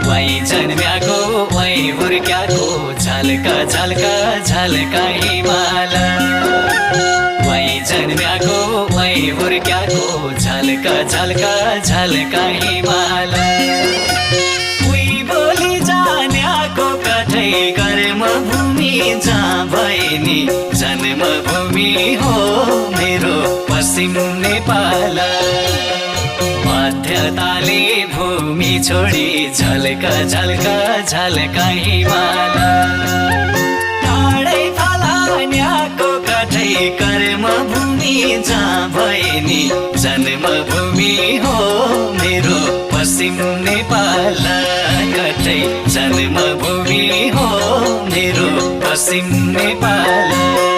वही जन्म्याको वही हुर्क्याको झल्का झल्का झल्का हिमाल वही जन्म्याको वही हुर्क्याको झल्का झल्का झल्का हिमाल उही बोली जान्याको कठै कर्मभूमि जहाँ भए नि जन्मभूमि हो मेरो पश्चिम नेपाल मध्यताले भूमि छोडी झल्का झल्का झल्का हिमाल टाढै फलान्याको कठै कर्मभूमि जहाँ भए नि जन्मभूमि हो मेरो पश्चिम नेपाल कठै जन्मभूमि हो मेरो पश्चिम नेपाल